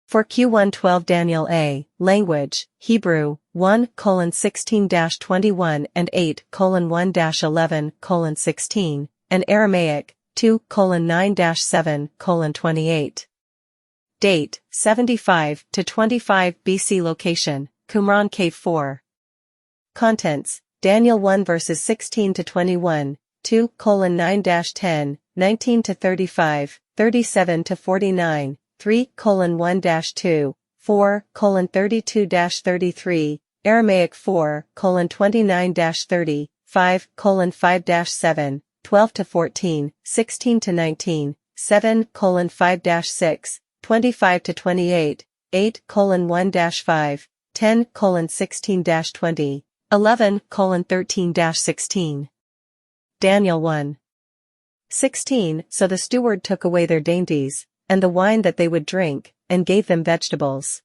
For Q112 Daniel A. Language, Hebrew, 1:16-21 and 8:1-11:16, and Aramaic, 2:9-7:28. Date, 75-25 BC. Location, Qumran Cave 4. Contents, Daniel 1 verses 16-21, 2:9-10, 19-35, 37-49, 3:1-2, 4:32-33, Aramaic 4:29-30, 5:5-7, 12-14, 16-19, 7:5-6, 25-28, 8:1-5, 10:16-20, 11:13-16. Daniel 1. 16. So the steward took away their dainties, and the wine that they would drink, and gave them vegetables.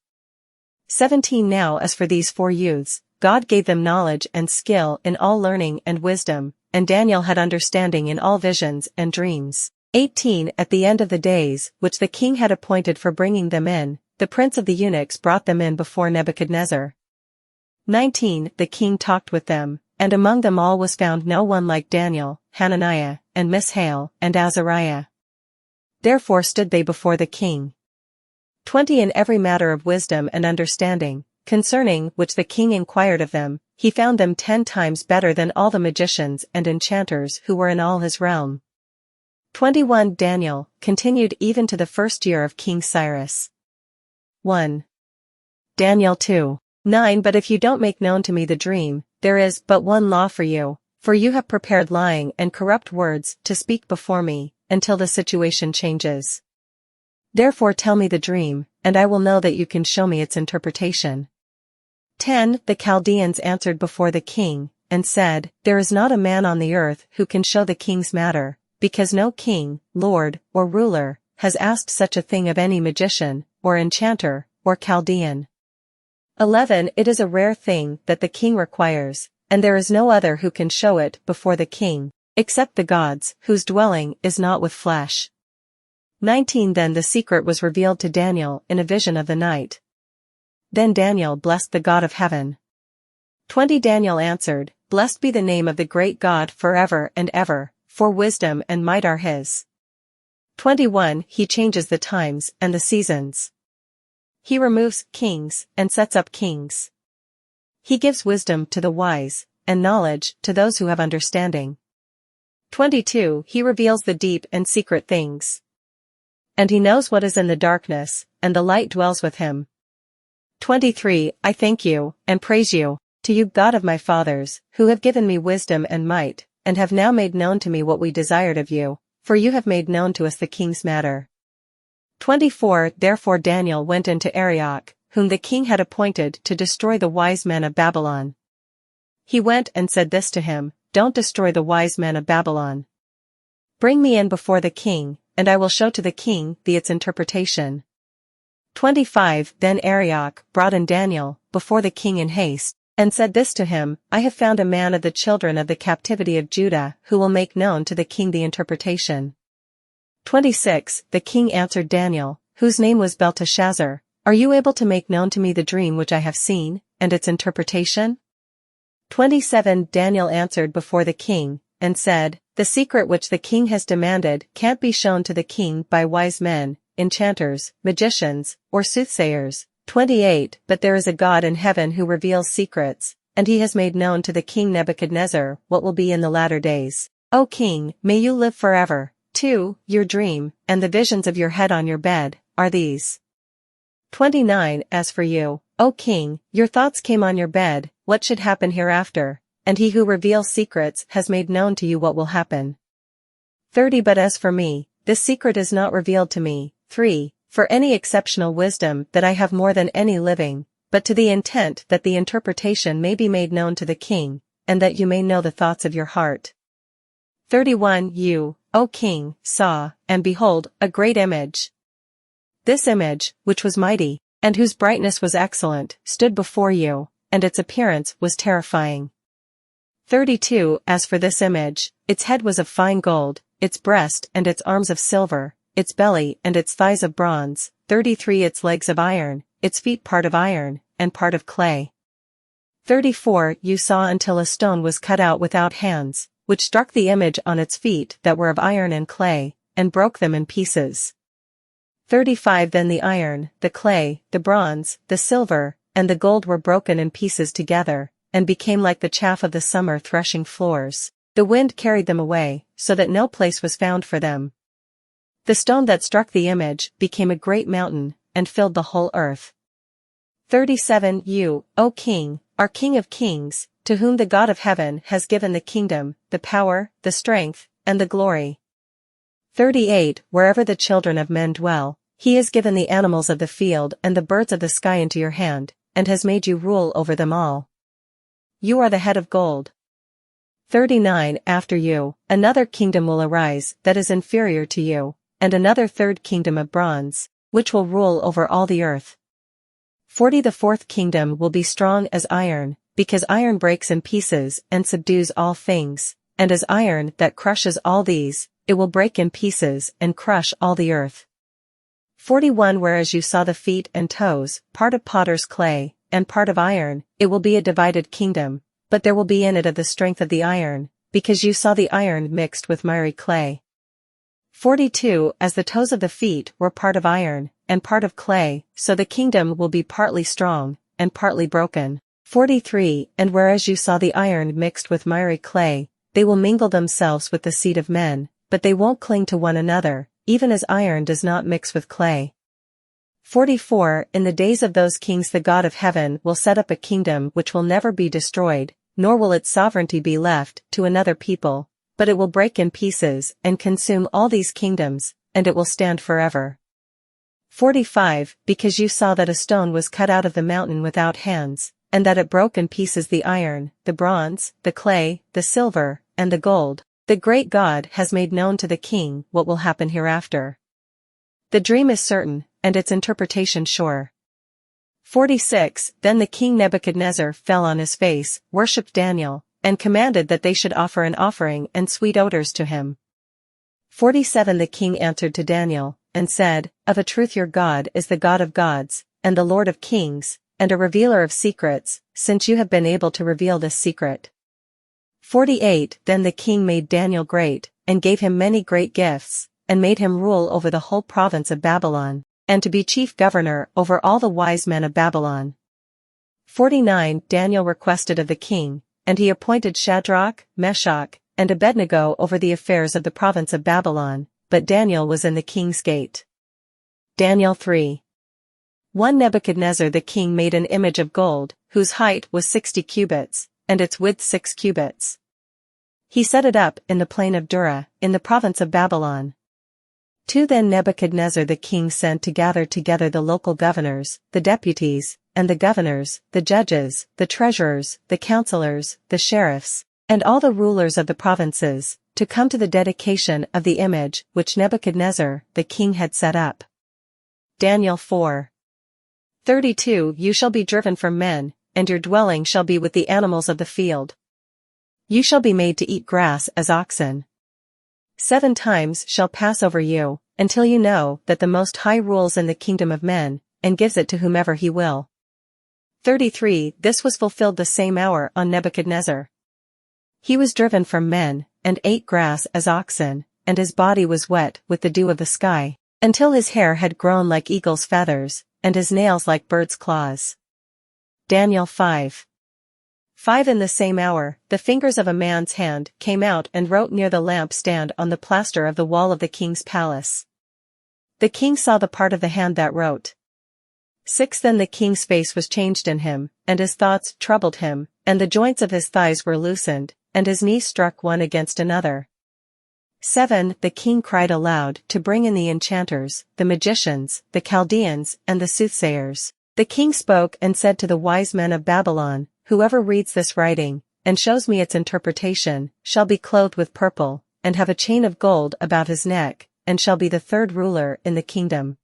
17. Now as for these 4 youths, God gave them knowledge and skill in all learning and wisdom, and Daniel had understanding in all visions and dreams. 18. At the end of the days, which the king had appointed for bringing them in, the prince of the eunuchs brought them in before Nebuchadnezzar. 19. The king talked with them, and among them all was found no one like Daniel, Hananiah, and Mishael, and Azariah. Therefore stood they before the king. 20. In every matter of wisdom and understanding, concerning which the king inquired of them, he found them 10 times better than all the magicians and enchanters who were in all his realm. 21. Daniel continued even to the first year of King Cyrus. 1. Daniel 2. 9. But if you don't make known to me the dream, there is but one law for you have prepared lying and corrupt words to speak before me, until the situation changes. Therefore tell me the dream, and I will know that you can show me its interpretation. 10. The Chaldeans answered before the king, and said, There is not a man on the earth who can show the king's matter, because no king, lord, or ruler, has asked such a thing of any magician, or enchanter, or Chaldean. 11. It is a rare thing that the king requires, and there is no other who can show it before the king, except the gods, whose dwelling is not with flesh. 19. Then the secret was revealed to Daniel in a vision of the night. Then Daniel blessed the God of heaven. 20. Daniel answered, Blessed be the name of the great God forever and ever, for wisdom and might are his. 21. He changes the times and the seasons. He removes kings and sets up kings. He gives wisdom to the wise, and knowledge to those who have understanding. 22. He reveals the deep and secret things. And he knows what is in the darkness, and the light dwells with him. 23. I thank you, and praise you, to you God of my fathers, who have given me wisdom and might, and have now made known to me what we desired of you, for you have made known to us the king's matter. 24. Therefore Daniel went into Arioch, whom the king had appointed to destroy the wise men of Babylon. He went and said this to him, Don't destroy the wise men of Babylon. Bring me in before the king, and I will show to the king its interpretation. 25. Then Arioch brought in Daniel before the king in haste, and said this to him, I have found a man of the children of the captivity of Judah who will make known to the king the interpretation. 26. The king answered Daniel, whose name was Belteshazzar, Are you able to make known to me the dream which I have seen, and its interpretation? 27. Daniel answered before the king, and said, The secret which the king has demanded can't be shown to the king by wise men, enchanters, magicians, or soothsayers. 28. But there is a God in heaven who reveals secrets, and he has made known to the king Nebuchadnezzar what will be in the latter days. O king, may you live forever. 2. Your dream, and the visions of your head on your bed, are these. 29. As for you, O king, your thoughts came on your bed, what should happen hereafter, and he who reveals secrets has made known to you what will happen. 30. But as for me, this secret is not revealed to me. 3. For any exceptional wisdom that I have more than any living, but to the intent that the interpretation may be made known to the king, and that you may know the thoughts of your heart. 31. You, O king, saw, and behold, a great image. This image, which was mighty, and whose brightness was excellent, stood before you, and its appearance was terrifying. 32. As for this image, its head was of fine gold, its breast and its arms of silver, its belly and its thighs of bronze. 33 its legs of iron, its feet part of iron, and part of clay. 34 You saw until a stone was cut out without hands, which struck the image on its feet that were of iron and clay, and broke them in pieces. 35 Then the iron, the clay, the bronze, the silver, and the gold were broken in pieces together, and became like the chaff of the summer threshing floors. The wind carried them away, so that no place was found for them. The stone that struck the image became a great mountain, and filled the whole earth. 37 You, O King, are King of kings, to whom the God of heaven has given the kingdom, the power, the strength, and the glory. 38 Wherever the children of men dwell, he has given the animals of the field and the birds of the sky into your hand, and has made you rule over them all. You are the head of gold. 39 After you, another kingdom will arise that is inferior to you, and another third kingdom of bronze, which will rule over all the earth. 40 The fourth kingdom will be strong as iron, because iron breaks in pieces and subdues all things, and as iron that crushes all these, it will break in pieces and crush all the earth. 41 Whereas you saw the feet and toes, part of potter's clay, and part of iron, it will be a divided kingdom, but there will be in it of the strength of the iron, because you saw the iron mixed with miry clay. 42 As the toes of the feet were part of iron, and part of clay, so the kingdom will be partly strong, and partly broken. 43 And whereas you saw the iron mixed with miry clay, they will mingle themselves with the seed of men, but they won't cling to one another, even as iron does not mix with clay. 44 In the days of those kings the God of heaven will set up a kingdom which will never be destroyed, nor will its sovereignty be left to another people, but it will break in pieces and consume all these kingdoms, and it will stand forever. 45 Because you saw that a stone was cut out of the mountain without hands, and that it broke in pieces the iron, the bronze, the clay, the silver, and the gold, the great God has made known to the king what will happen hereafter. The dream is certain, and its interpretation sure. 46 Then the king Nebuchadnezzar fell on his face, worshipped Daniel, and commanded that they should offer an offering and sweet odors to him. 47 The king answered to Daniel, and said, Of a truth your God is the God of gods, and the Lord of kings, and a revealer of secrets, since you have been able to reveal this secret. 48 Then the king made Daniel great, and gave him many great gifts, and made him rule over the whole province of Babylon, and to be chief governor over all the wise men of Babylon. 49 Daniel requested of the king, and he appointed Shadrach, Meshach, and Abednego over the affairs of the province of Babylon, but Daniel was in the king's gate. Daniel 3 1 Nebuchadnezzar the king made an image of gold, whose height was 60 cubits, and its width 6 cubits. He set it up in the plain of Dura, in the province of Babylon. 2 Then Nebuchadnezzar the king sent to gather together the local governors, the deputies, and the governors, the judges, the treasurers, the counselors, the sheriffs, and all the rulers of the provinces, to come to the dedication of the image which Nebuchadnezzar the king had set up. Daniel 4:32 You shall be driven from men, and your dwelling shall be with the animals of the field. You shall be made to eat grass as oxen. 7 times shall pass over you, until you know that the Most High rules in the kingdom of men, and gives it to whomever he will. 33 This was fulfilled the same hour on Nebuchadnezzar. He was driven from men, and ate grass as oxen, and his body was wet with the dew of the sky, until his hair had grown like eagle's feathers, and his nails like bird's claws. Daniel 5:5 In the same hour, the fingers of a man's hand came out and wrote near the lampstand on the plaster of the wall of the king's palace. The king saw the part of the hand that wrote. 6 Then the king's face was changed in him, and his thoughts troubled him, and the joints of his thighs were loosened, and his knees struck one against another. 7 The king cried aloud to bring in the enchanters, the magicians, the Chaldeans, and the soothsayers. The king spoke and said to the wise men of Babylon, Whoever reads this writing, and shows me its interpretation, shall be clothed with purple, and have a chain of gold about his neck, and shall be the third ruler in the kingdom.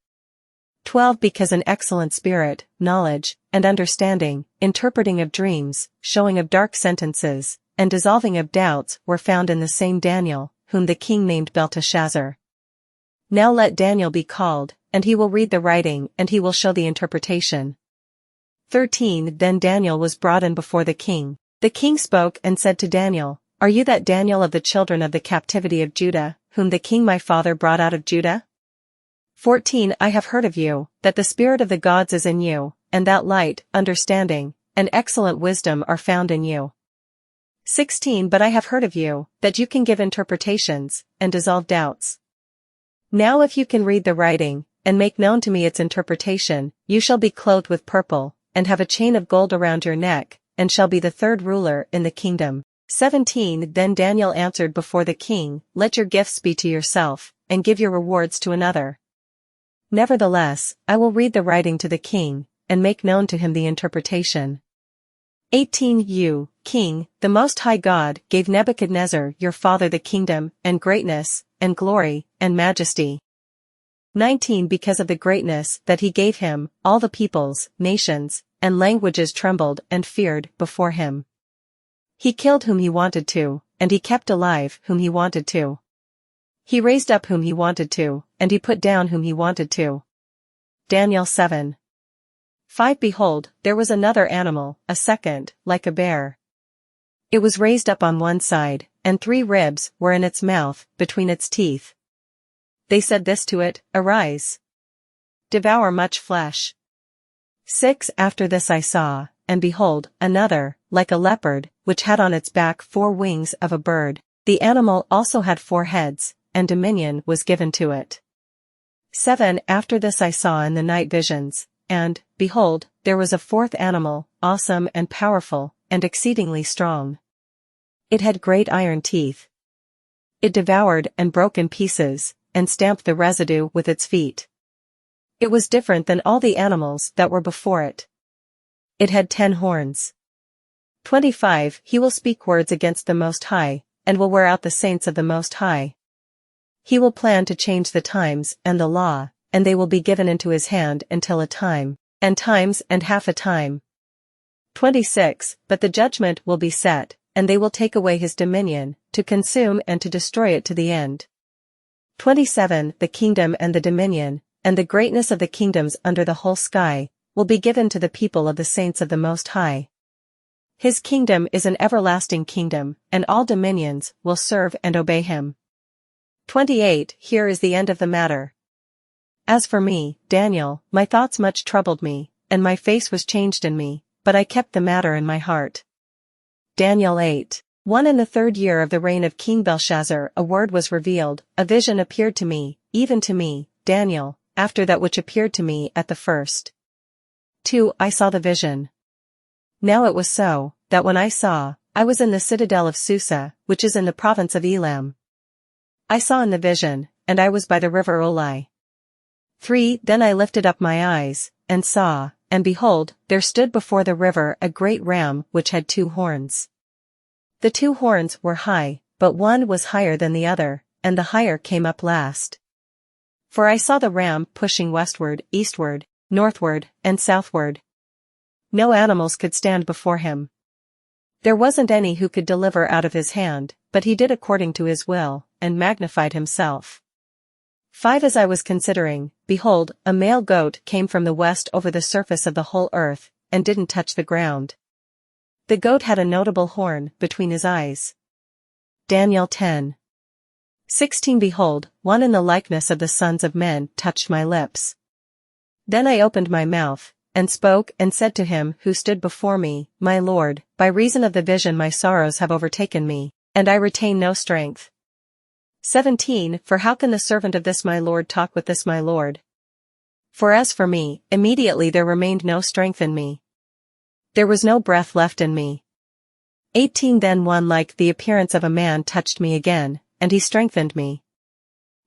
12 Because an excellent spirit, knowledge, and understanding, interpreting of dreams, showing of dark sentences, and dissolving of doubts were found in the same Daniel, whom the king named Belteshazzar. Now let Daniel be called, and he will read the writing and he will show the interpretation. 13 Then Daniel was brought in before the king. The king spoke and said to Daniel, "Are you that Daniel of the children of the captivity of Judah, whom the king my father brought out of Judah?" 14 I have heard of you, that the spirit of the gods is in you, and that light, understanding, and excellent wisdom are found in you. 16 But I have heard of you, that you can give interpretations, and dissolve doubts. Now if you can read the writing, and make known to me its interpretation, you shall be clothed with purple, and have a chain of gold around your neck, and shall be the third ruler in the kingdom. 17 Then Daniel answered before the king, "Let your gifts be to yourself, and give your rewards to another. Nevertheless, I will read the writing to the king, and make known to him the interpretation." 18 You, king, the Most High God gave Nebuchadnezzar your father the kingdom, and greatness, and glory, and majesty. 19 Because of the greatness that he gave him, all the peoples, nations, and languages trembled and feared before him. He killed whom he wanted to, and he kept alive whom he wanted to. He raised up whom he wanted to, and he put down whom he wanted to. Daniel 7. 5 Behold, there was another animal, a second, like a bear. It was raised up on one side, and 3 ribs were in its mouth, between its teeth. They said this to it, "Arise. Devour much flesh." 6 After this I saw, and behold, another, like a leopard, which had on its back 4 wings of a bird. The animal also had 4 heads, and dominion was given to it. 7 After this I saw in the night visions, and, behold, there was a 4th animal, awesome and powerful, and exceedingly strong. It had great iron teeth. It devoured and broke in pieces, and stamped the residue with its feet. It was different than all the animals that were before it. It had 10 horns. 25 He will speak words against the Most High, and will wear out the saints of the Most High. He will plan to change the times and the law, and they will be given into his hand until a time, and times and half a time. 26 But the judgment will be set, and they will take away his dominion, to consume and to destroy it to the end. 27 The kingdom and the dominion, and the greatness of the kingdoms under the whole sky, will be given to the people of the saints of the Most High. His kingdom is an everlasting kingdom, and all dominions will serve and obey him. 28 Here is the end of the matter. As for me, Daniel, my thoughts much troubled me, and my face was changed in me, but I kept the matter in my heart. Daniel 8 1 In the 3rd year of the reign of King Belshazzar a word was revealed, a vision appeared to me, even to me, Daniel, after that which appeared to me at the first. 2 I saw the vision. Now it was so, that when I saw, I was in the citadel of Susa, which is in the province of Elam. I saw in the vision, and I was by the river Ulai. 3 Then I lifted up my eyes, and saw, and behold, there stood before the river a great ram which had 2 horns. The 2 horns were high, but one was higher than the other, and the higher came up last. For I saw the ram pushing westward, eastward, northward, and southward. No animals could stand before him. There wasn't any who could deliver out of his hand, but he did according to his will, and magnified himself. 5 As I was considering, behold, a male goat came from the west over the surface of the whole earth, and didn't touch the ground. The goat had a notable horn between his eyes. Daniel 10. 16 Behold, one in the likeness of the sons of men touched my lips. Then I opened my mouth, and spoke and said to him who stood before me, My Lord, by reason of the vision my sorrows have overtaken me, and I retain no strength. 17 For how can the servant of this my Lord talk with this my Lord? For as for me, immediately there remained no strength in me. There was no breath left in me. 18 Then one like the appearance of a man touched me again, and he strengthened me.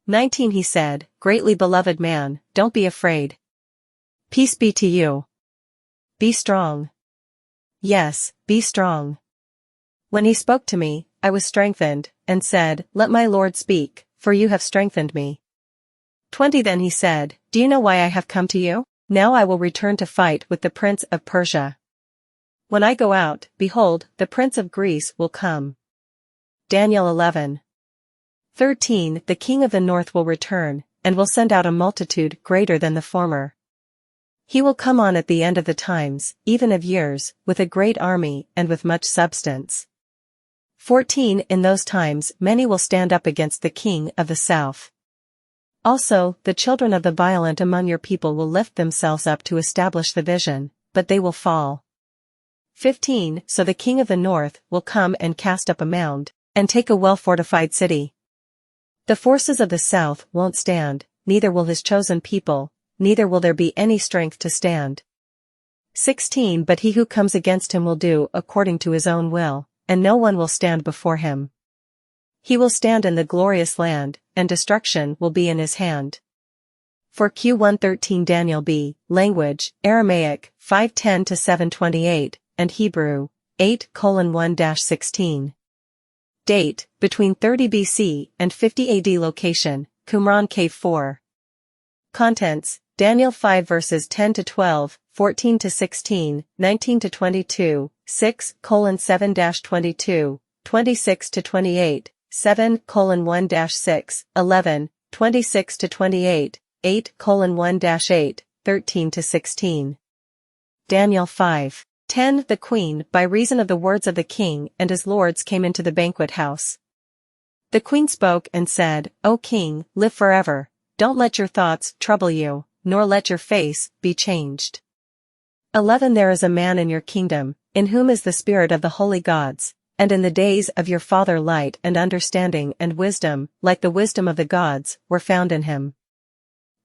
19 He said, Greatly beloved man, don't be afraid. Peace be to you. Be strong. Yes, be strong. When he spoke to me, I was strengthened, and said, Let my Lord speak, for you have strengthened me. 20 Then he said, Do you know why I have come to you? Now I will return to fight with the prince of Persia. When I go out, behold, the prince of Greece will come. Daniel 11. 13 The king of the north will return, and will send out a multitude greater than the former. He will come on at the end of the times, even of years, with a great army and with much substance. 14 In those times many will stand up against the king of the south. Also, the children of the violent among your people will lift themselves up to establish the vision, but they will fall. 15 So the king of the north will come and cast up a mound, and take a well-fortified city. The forces of the south won't stand, neither will his chosen people, neither will there be any strength to stand. 16 But he who comes against him will do according to his own will, and no one will stand before him. He will stand in the glorious land, and destruction will be in his hand. For Q113 Daniel B. Language, Aramaic, 5:10 to 7:28, and Hebrew, 8:1-16. Date, between 30 BC and 50 AD. Location, Qumran Cave 4. Contents, Daniel 5 verses 10 to 12, 14 to 16, 19 to 22, 6:7-22, 26 to 28, 7:1-6, 11, 26 to 28, 8:1-8, 13 to 16. Daniel 5. 10 The queen, by reason of the words of the king and his lords, came into the banquet house. The queen spoke and said, O king, live forever, don't let your thoughts trouble you, nor let your face be changed. 11 There is a man in your kingdom, in whom is the spirit of the holy gods, and in the days of your father light and understanding and wisdom, like the wisdom of the gods, were found in him.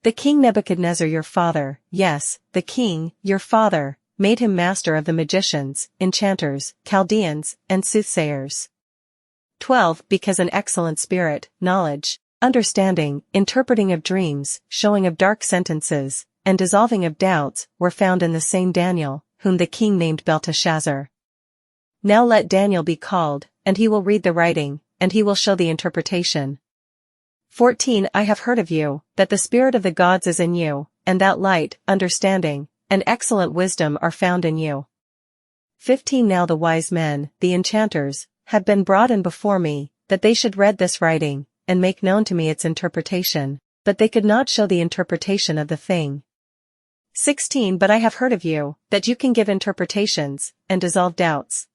The king Nebuchadnezzar your father, yes, the king, your father, made him master of the magicians, enchanters, Chaldeans, and soothsayers. 12 Because an excellent spirit, knowledge, understanding, interpreting of dreams, showing of dark sentences, and dissolving of doubts, were found in the same Daniel, whom the king named Belteshazzar. Now let Daniel be called, and he will read the writing, and he will show the interpretation. 14 I have heard of you, that the spirit of the gods is in you, and that light, understanding, and excellent wisdom are found in you. 15 Now the wise men, the enchanters, have been brought in before me, that they should read this writing, and make known to me its interpretation, but they could not show the interpretation of the thing. 16 But I have heard of you, that you can give interpretations, and dissolve doubts.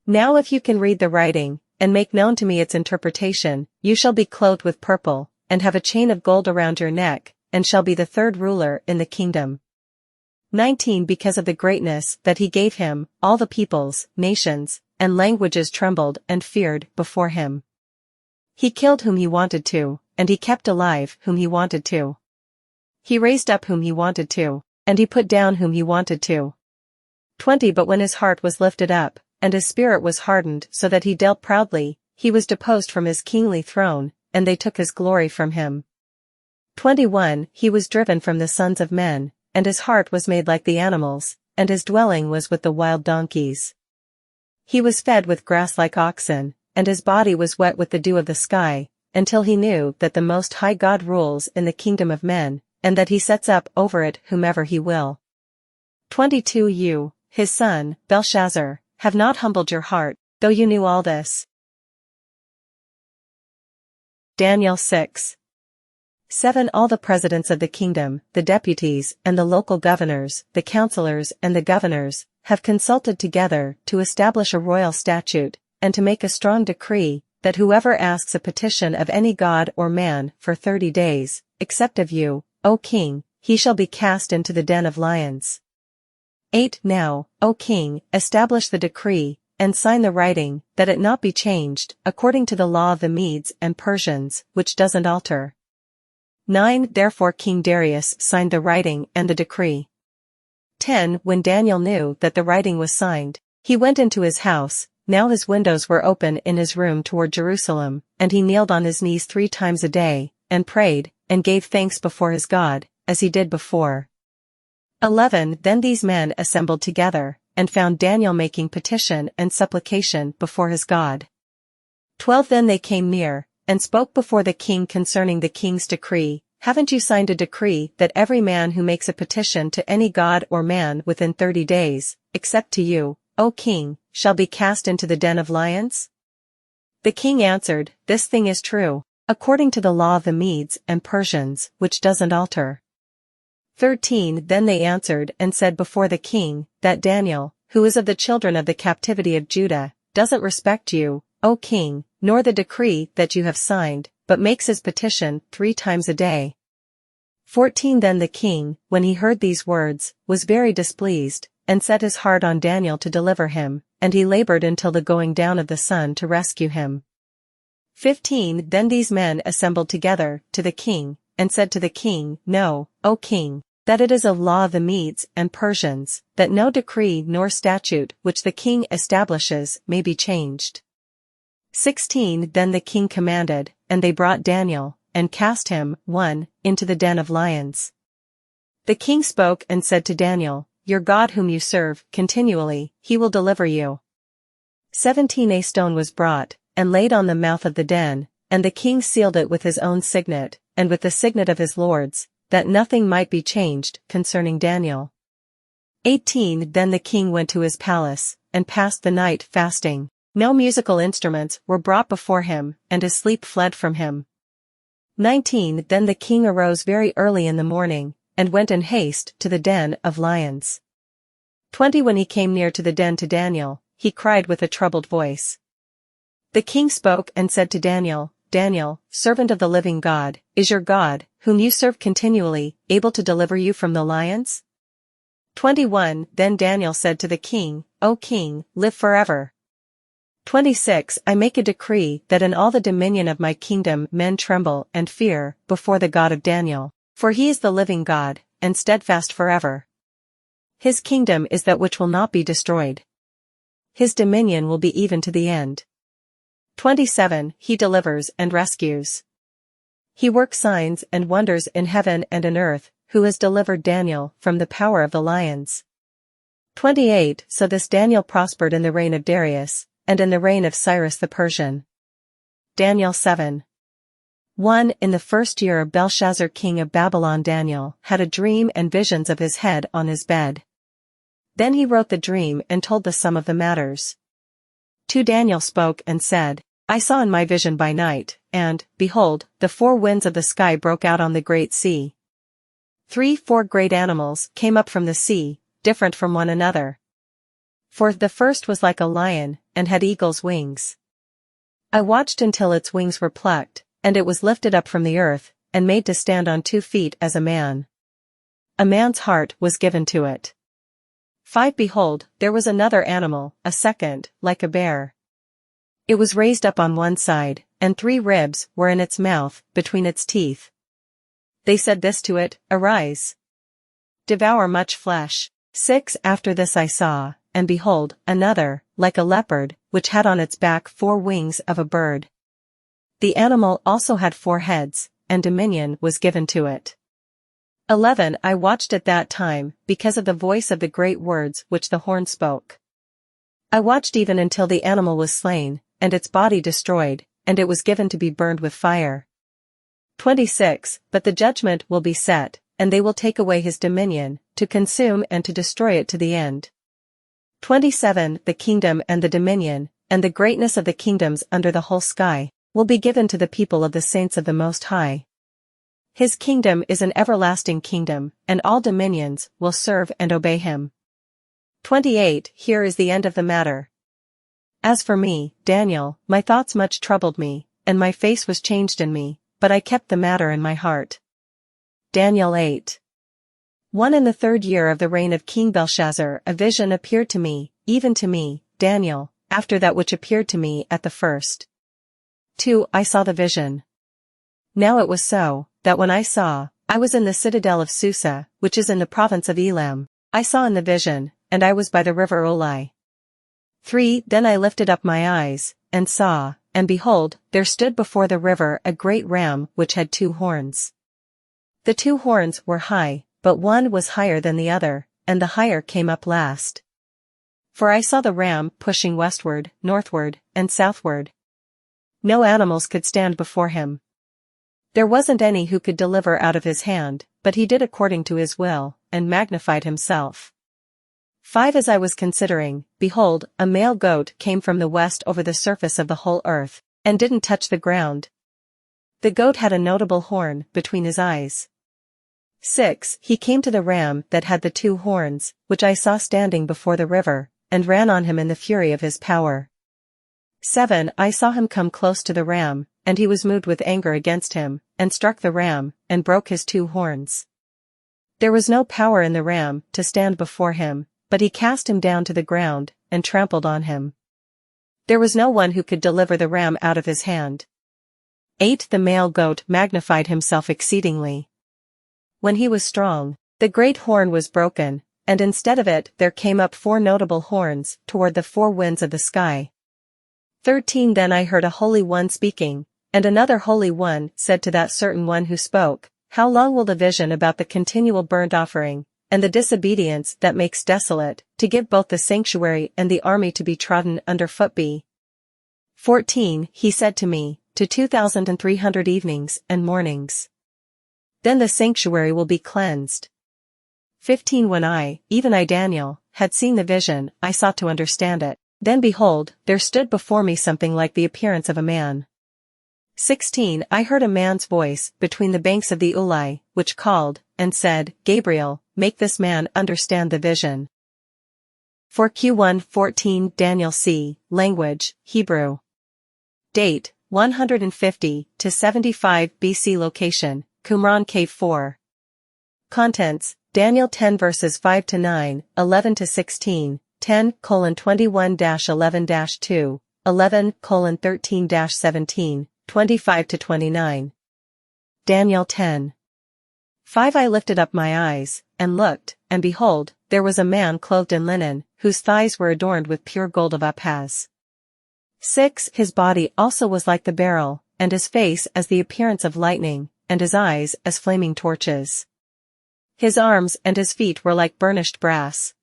Now if you can read the writing, and make known to me its interpretation, you shall be clothed with purple, and have a chain of gold around your neck, and shall be the third ruler in the kingdom. 19 Because of the greatness that he gave him, all the peoples, nations, and languages trembled and feared before him. He killed whom he wanted to, and he kept alive whom he wanted to. He raised up whom he wanted to, and he put down whom he wanted to. 20 But when his heart was lifted up, and his spirit was hardened so that he dealt proudly, he was deposed from his kingly throne, and they took his glory from him. 21 He was driven from the sons of men, and his heart was made like the animals, and his dwelling was with the wild donkeys. He was fed with grass like oxen, and his body was wet with the dew of the sky, until he knew that the Most High God rules in the kingdom of men, and that he sets up over it whomever he will. 22 You, his son, Belshazzar, have not humbled your heart, though you knew all this. Daniel 6. 7 All the presidents of the kingdom, the deputies and the local governors, the counselors and the governors, have consulted together to establish a royal statute, and to make a strong decree, that whoever asks a petition of any god or man for 30 days, except of you, O king, he shall be cast into the den of lions. 8 Now, O king, establish the decree, and sign the writing, that it not be changed, according to the law of the Medes and Persians, which doesn't alter. 9 Therefore King Darius signed the writing and the decree. 10 When Daniel knew that the writing was signed, he went into his house. Now his windows were open in his room toward Jerusalem, and he kneeled on his knees 3 times a day, and prayed, and gave thanks before his God, as he did before. 11 Then these men assembled together, and found Daniel making petition and supplication before his God. 12 Then they came near, and spoke before the king concerning the king's decree. Haven't you signed a decree that every man who makes a petition to any god or man within 30 days, except to you, O king, shall be cast into the den of lions? The king answered, This thing is true. according to the law of the Medes and Persians, which doesn't alter. 13 Then they answered and said before the king, that Daniel, who is of the children of the captivity of Judah, doesn't respect you, O king, nor the decree that you have signed, but makes his petition 3 times a day. 14 Then the king, when he heard these words, was very displeased, and set his heart on Daniel to deliver him, and he labored until the going down of the sun to rescue him. 15 Then these men assembled together to the king, and said to the king, Know, O king, that it is a law of the Medes and Persians, that no decree nor statute which the king establishes may be changed. 16 Then the king commanded, and they brought Daniel, and cast him, 1, into the den of lions. The king spoke and said to Daniel, Your God whom you serve continually, he will deliver you. 17 A stone was brought, and laid on the mouth of the den, and the king sealed it with his own signet, and with the signet of his lords, that nothing might be changed concerning Daniel. 18 Then the king went to his palace, and passed the night fasting. No musical instruments were brought before him, and his sleep fled from him. 19 Then the king arose very early in the morning, and went in haste to the den of lions. 20 When he came near to the den to Daniel, he cried with a troubled voice. The king spoke and said to Daniel, Daniel, servant of the living God, is your God, whom you serve continually, able to deliver you from the lions? 21 Then Daniel said to the king, O king, live forever. 26 I make a decree that in all the dominion of my kingdom men tremble and fear before the God of Daniel, for he is the living God, and steadfast forever. His kingdom is that which will not be destroyed. His dominion will be even to the end. 27 He delivers and rescues. He works signs and wonders in heaven and in earth, who has delivered Daniel from the power of the lions. 28 So this Daniel prospered in the reign of Darius, and in the reign of Cyrus the Persian. Daniel 7 1 In the first year of Belshazzar king of Babylon, Daniel had a dream and visions of his head on his bed. Then he wrote the dream and told the sum of the matters. 2 Daniel spoke and said, I saw in my vision by night, and, behold, the 4 winds of the sky broke out on the great sea. 4 great animals came up from the sea, different from one another. For the first was like a lion, and had eagle's wings. I watched until its wings were plucked, and it was lifted up from the earth, and made to stand on 2 feet as a man. A man's heart was given to it. 5 Behold, there was another animal, a second, like a bear. It was raised up on one side, and 3 ribs were in its mouth, between its teeth. They said this to it, Arise. Devour much flesh. 6 After this I saw, and behold, another, like a leopard, which had on its back 4 wings of a bird. The animal also had 4 heads, and dominion was given to it. 11 I watched at that time, because of the voice of the great words which the horn spoke. I watched even until the animal was slain, and its body destroyed, and it was given to be burned with fire. 26 But the judgment will be set, and they will take away his dominion, to consume and to destroy it to the end. 27 The kingdom and the dominion, and the greatness of the kingdoms under the whole sky, will be given to the people of the saints of the Most High. His kingdom is an everlasting kingdom, and all dominions will serve and obey him. 28 Here is the end of the matter. As for me, Daniel, my thoughts much troubled me, and my face was changed in me, but I kept the matter in my heart. Daniel 8 1 In the 3rd year of the reign of King Belshazzar a vision appeared to me, even to me, Daniel, after that which appeared to me at the first. 2 I saw the vision. Now it was so, that when I saw, I was in the citadel of Susa, which is in the province of Elam. I saw in the vision, and I was by the river Olai. 3 Then I lifted up my eyes, and saw, and behold, there stood before the river a great ram which had 2 horns. The 2 horns were high, but one was higher than the other, and the higher came up last. For I saw the ram pushing westward, northward, and southward. No animals could stand before him. There wasn't any who could deliver out of his hand, but he did according to his will, and magnified himself. 5 As I was considering, behold, a male goat came from the west over the surface of the whole earth, and didn't touch the ground. The goat had a notable horn between his eyes. 6. He came to the ram that had the 2 horns, which I saw standing before the river, and ran on him in the fury of his power. 7. I saw him come close to the ram, and he was moved with anger against him, and struck the ram, and broke his 2 horns. There was no power in the ram to stand before him, but he cast him down to the ground, and trampled on him. There was no one who could deliver the ram out of his hand. 8. The male goat magnified himself exceedingly. When he was strong, the great horn was broken, and instead of it there came up 4 notable horns toward the 4 winds of the sky. 13. Then I heard a holy one speaking, and another holy one said to that certain one who spoke, How long will the vision about the continual burnt offering, and the disobedience that makes desolate, to give both the sanctuary and the army to be trodden under foot be? 14. He said to me, To 2,300 evenings and mornings. Then the sanctuary will be cleansed. 15. When I, even I Daniel, had seen the vision, I sought to understand it. Then behold, there stood before me something like the appearance of a man. 16. I heard a man's voice between the banks of the Ulai, which called, and said, Gabriel, make this man understand the vision. For Q1 14 Daniel C. Language, Hebrew. Date, 150 to 75 BC. Location, Qumran Cave 4. Contents, Daniel 10 verses 5 to 9, 11 to 16, 10:21-11-2, 11:13-17, 25 to 29. Daniel 10. 5. I lifted up my eyes, and looked, and behold, there was a man clothed in linen, whose thighs were adorned with pure gold of Uphaz. 6. His body also was like the beryl, and his face as the appearance of lightning, and his eyes as flaming torches. His arms and his feet were like burnished brass.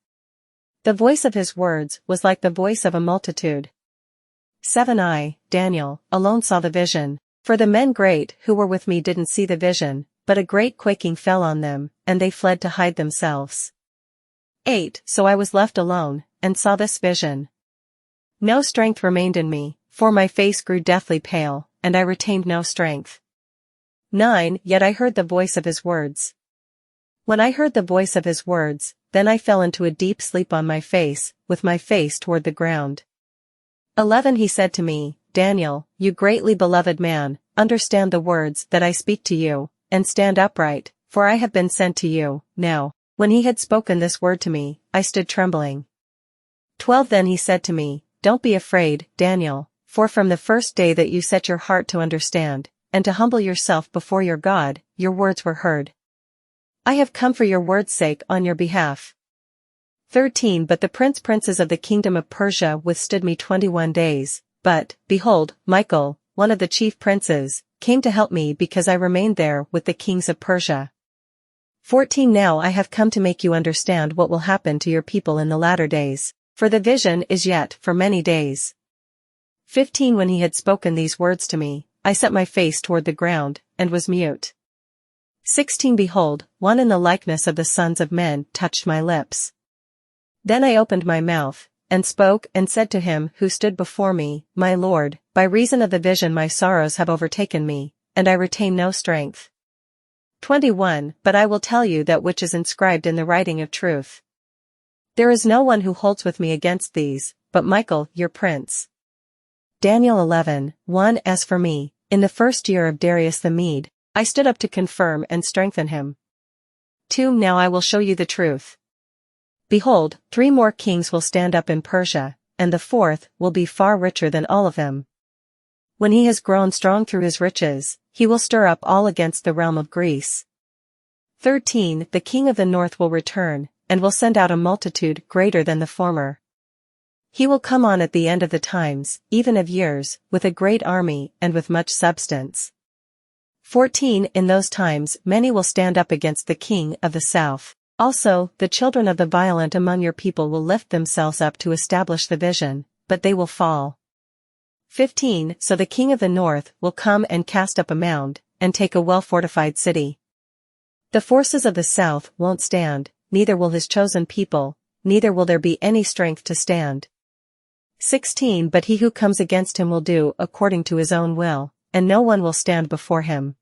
The voice of his words was like the voice of a multitude. 7. I, Daniel, alone saw the vision, for the men great who were with me didn't see the vision, but a great quaking fell on them, and they fled to hide themselves. 8. So I was left alone, and saw this vision. No strength remained in me, for my face grew deathly pale, and I retained no strength. 9. Yet I heard the voice of his words. When I heard the voice of his words, then I fell into a deep sleep on my face, with my face toward the ground. 11. He said to me, Daniel, you greatly beloved man, understand the words that I speak to you, and stand upright, for I have been sent to you. Now, when he had spoken this word to me, I stood trembling. 12. Then he said to me, Don't be afraid, Daniel, for from the first day that you set your heart to understand, and to humble yourself before your God, your words were heard. I have come for your word's sake on your behalf. 13. But the princes of the kingdom of Persia withstood me 21 days, but, behold, Michael, one of the chief princes, came to help me because I remained there with the kings of Persia. 14. Now I have come to make you understand what will happen to your people in the latter days, for the vision is yet for many days. 15. When he had spoken these words to me, I set my face toward the ground, and was mute. 16. Behold, one in the likeness of the sons of men touched my lips. Then I opened my mouth, and spoke and said to him who stood before me, My Lord, by reason of the vision my sorrows have overtaken me, and I retain no strength. 21. But I will tell you that which is inscribed in the writing of truth. There is no one who holds with me against these, but Michael, your prince. Daniel 11, 1. As for me, in the first year of Darius the Mede, I stood up to confirm and strengthen him. 2. Now I will show you the truth. Behold, 3 more kings will stand up in Persia, and the 4th will be far richer than all of them. When he has grown strong through his riches, he will stir up all against the realm of Greece. 13. The king of the north will return, and will send out a multitude greater than the former. He will come on at the end of the times, even of years, with a great army and with much substance. 14. In those times many will stand up against the king of the south. Also, the children of the violent among your people will lift themselves up to establish the vision, but they will fall. 15. So the king of the north will come and cast up a mound, and take a well-fortified city. The forces of the south won't stand, neither will his chosen people, neither will there be any strength to stand. 16. But he who comes against him will do according to his own will, and no one will stand before him.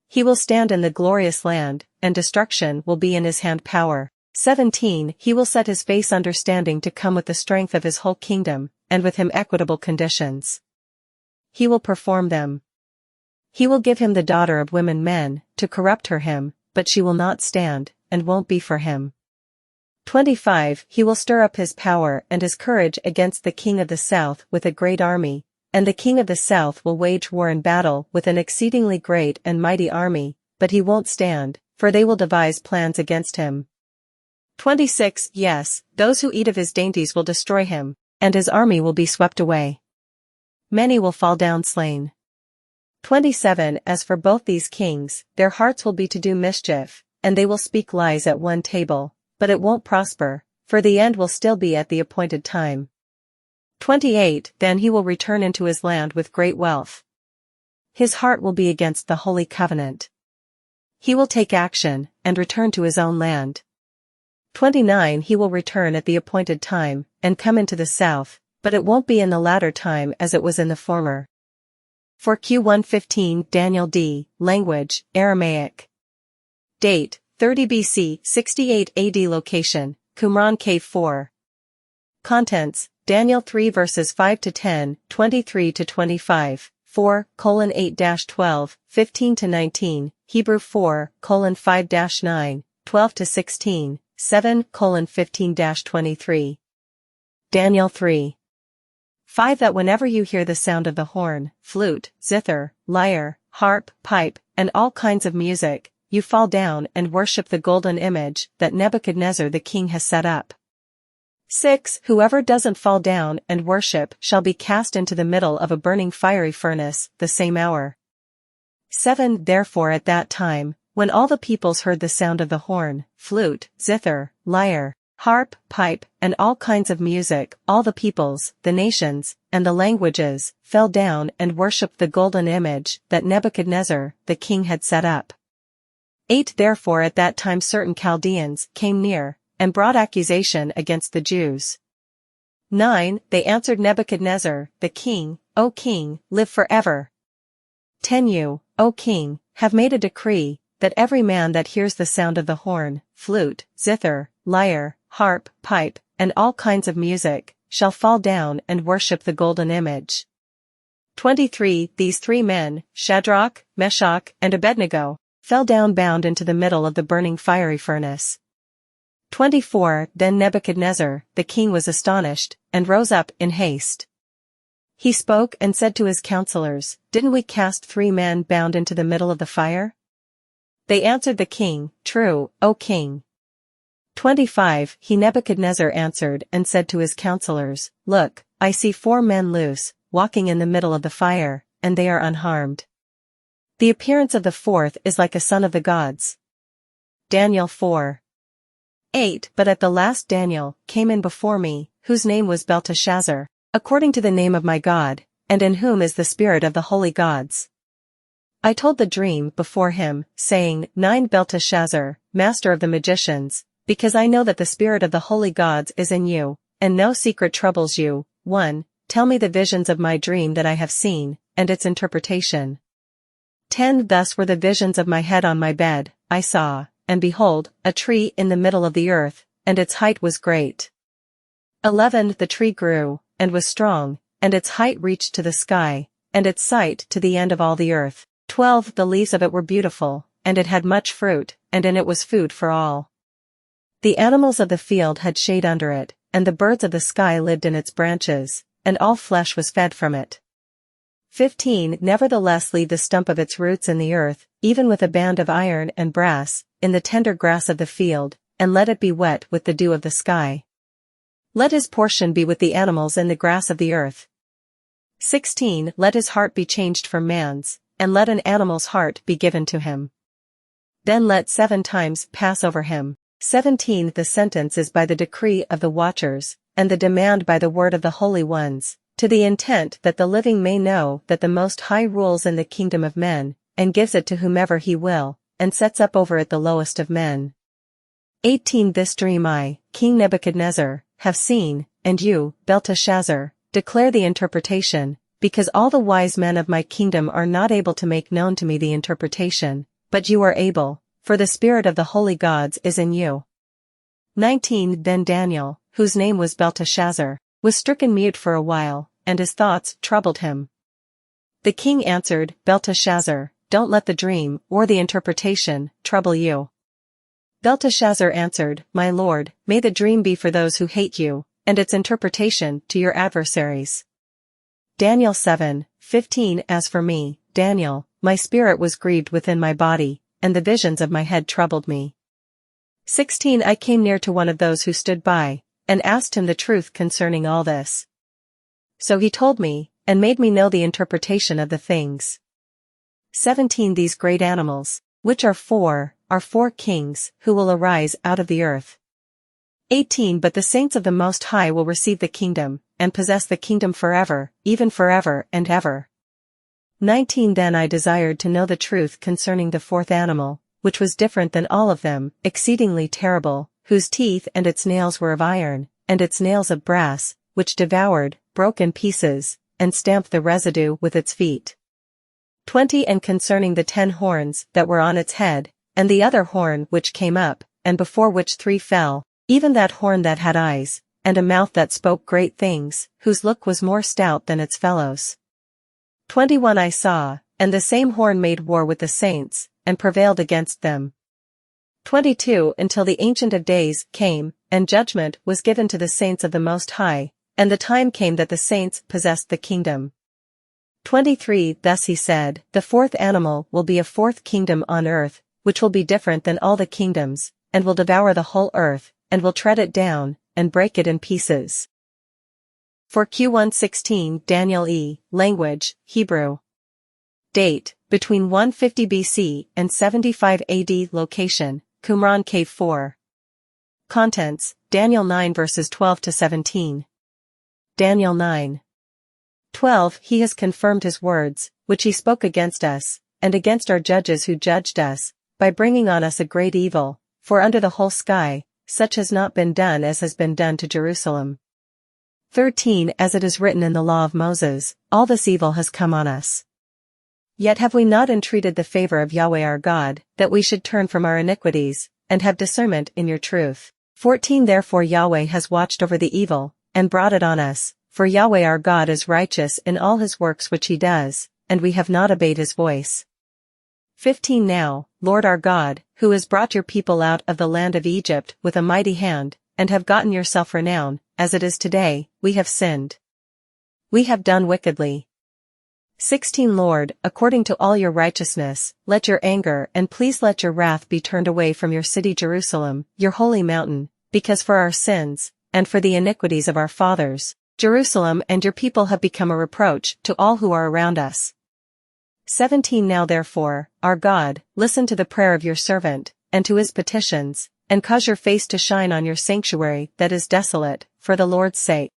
He will stand in the glorious land, and destruction will be in his hand power. 17 He will set his face understanding to come with the strength of his whole kingdom, and with him equitable conditions. He will perform them. He will give him the daughter of women men, to corrupt her him, but she will not stand, and won't be for him. 25 He will stir up his power and his courage against the king of the south with a great army, and the king of the south will wage war in battle with an exceedingly great and mighty army, but he won't stand, for they will devise plans against him. 26 Yes, those who eat of his dainties will destroy him, and his army will be swept away. Many will fall down slain. 27 As for both these kings, their hearts will be to do mischief, and they will speak lies at one table, but it won't prosper, for the end will still be at the appointed time. 28 Then he will return into his land with great wealth. His heart will be against the holy covenant. He will take action, and return to his own land. 29 He will return at the appointed time, and come into the south, but it won't be in the latter time as it was in the former. For Q115 Daniel D. Language, Aramaic. Date, 30 BC, 68 AD. Location, Qumran Cave 4. Contents, Daniel 3 verses 5 to 10, 23 to 25, 4:8-12, 15 to 19, Hebrew 4:5-9, 12 to 16, 7:15-23. Daniel 3. 5 That whenever you hear the sound of the horn, flute, zither, lyre, harp, pipe, and all kinds of music, you fall down and worship the golden image that Nebuchadnezzar the king has set up. 6 Whoever doesn't fall down and worship shall be cast into the middle of a burning fiery furnace the same hour. 7 Therefore at that time, when all the peoples heard the sound of the horn, flute, zither, lyre, harp, pipe, and all kinds of music, all the peoples, the nations, and the languages, fell down and worshipped the golden image that Nebuchadnezzar the king had set up. 8 Therefore at that time certain Chaldeans came near, and brought accusation against the Jews. 9 They answered Nebuchadnezzar, the king, O king, live forever. 10 You, O king, have made a decree, that every man that hears the sound of the horn, flute, zither, lyre, harp, pipe, and all kinds of music, shall fall down and worship the golden image. 23 These 3 men, Shadrach, Meshach, and Abednego, fell down bound into the middle of the burning fiery furnace. 24 Then Nebuchadnezzar, the king was astonished, and rose up in haste. He spoke and said to his counselors, Didn't we cast 3 men bound into the middle of the fire? They answered the king, True, O king. 25 He Nebuchadnezzar answered and said to his counselors, Look, I see 4 men loose, walking in the middle of the fire, and they are unharmed. The appearance of the 4th is like a son of the gods. Daniel 4. 8 But at the last Daniel came in before me, whose name was Belteshazzar, according to the name of my God, and in whom is the spirit of the holy gods. I told the dream before him, saying, 9 Belteshazzar, master of the magicians, because I know that the spirit of the holy gods is in you, and no secret troubles you. 1 Tell me the visions of my dream that I have seen, and its interpretation. 10 Thus were the visions of my head on my bed, I saw, and behold, a tree in the middle of the earth, and its height was great. 11 The tree grew, and was strong, and its height reached to the sky, and its sight to the end of all the earth. 12 The leaves of it were beautiful, and it had much fruit, and in it was food for all. The animals of the field had shade under it, and the birds of the sky lived in its branches, and all flesh was fed from it. 15 Nevertheless leave the stump of its roots in the earth, even with a band of iron and brass, in the tender grass of the field, and let it be wet with the dew of the sky. Let his portion be with the animals in the grass of the earth. 16 Let his heart be changed from man's, and let an animal's heart be given to him. Then let 7 times pass over him. 17 The sentence is by the decree of the watchers, and the demand by the word of the holy ones, to the intent that the living may know that the Most High rules in the kingdom of men, and gives it to whomever he will, and sets up over it the lowest of men. 18 This dream I, King Nebuchadnezzar, have seen, and you, Belteshazzar, declare the interpretation, because all the wise men of my kingdom are not able to make known to me the interpretation, but you are able, for the spirit of the holy gods is in you. 19 Then Daniel, whose name was Belteshazzar, was stricken mute for a while, and his thoughts troubled him. The king answered, Belteshazzar, don't let the dream, or the interpretation, trouble you. Belteshazzar answered, My lord, may the dream be for those who hate you, and its interpretation to your adversaries. Daniel 7:15 As for me, Daniel, my spirit was grieved within my body, and the visions of my head troubled me. 16 I came near to one of those who stood by, and asked him the truth concerning all this. So he told me, and made me know the interpretation of the things. 17 These great animals, which are four kings, who will arise out of the earth. 18 But the saints of the Most High will receive the kingdom, and possess the kingdom forever, even forever and ever. 19 Then I desired to know the truth concerning the fourth animal, which was different than all of them, exceedingly terrible, whose teeth and its nails were of iron, and its nails of brass, which devoured, broke in pieces, and stamped the residue with its feet. 20 And concerning the 10 horns that were on its head, and the other horn which came up, and before which 3 fell, even that horn that had eyes, and a mouth that spoke great things, whose look was more stout than its fellows. 21 I saw, and the same horn made war with the saints, and prevailed against them. 22 Until the Ancient of Days came, and judgment was given to the saints of the Most High, and the time came that the saints possessed the kingdom. 23 Thus he said, The fourth animal will be a fourth kingdom on earth, which will be different than all the kingdoms, and will devour the whole earth, and will tread it down, and break it in pieces. For Q1 16 Daniel E. Language, Hebrew. Date, between 150 BC and 75 AD. Location, Qumran Cave 4. Contents, Daniel 9 verses 12 to 17. Daniel 9:12 He has confirmed his words, which he spoke against us, and against our judges who judged us, by bringing on us a great evil, for under the whole sky, such has not been done as has been done to Jerusalem. 13 As it is written in the law of Moses, all this evil has come on us. Yet have we not entreated the favor of Yahweh our God, that we should turn from our iniquities, and have discernment in your truth. 14 Therefore Yahweh has watched over the evil, and brought it on us, for Yahweh our God is righteous in all his works which he does, and we have not obeyed his voice. 15 Now, Lord our God, who has brought your people out of the land of Egypt with a mighty hand, and have gotten yourself renown, as it is today, we have sinned. We have done wickedly. 16 Lord, according to all your righteousness, let your anger and please let your wrath be turned away from your city Jerusalem, your holy mountain, because for our sins, and for the iniquities of our fathers, Jerusalem and your people have become a reproach to all who are around us. 17 Now therefore, our God, listen to the prayer of your servant, and to his petitions, and cause your face to shine on your sanctuary that is desolate, for the Lord's sake.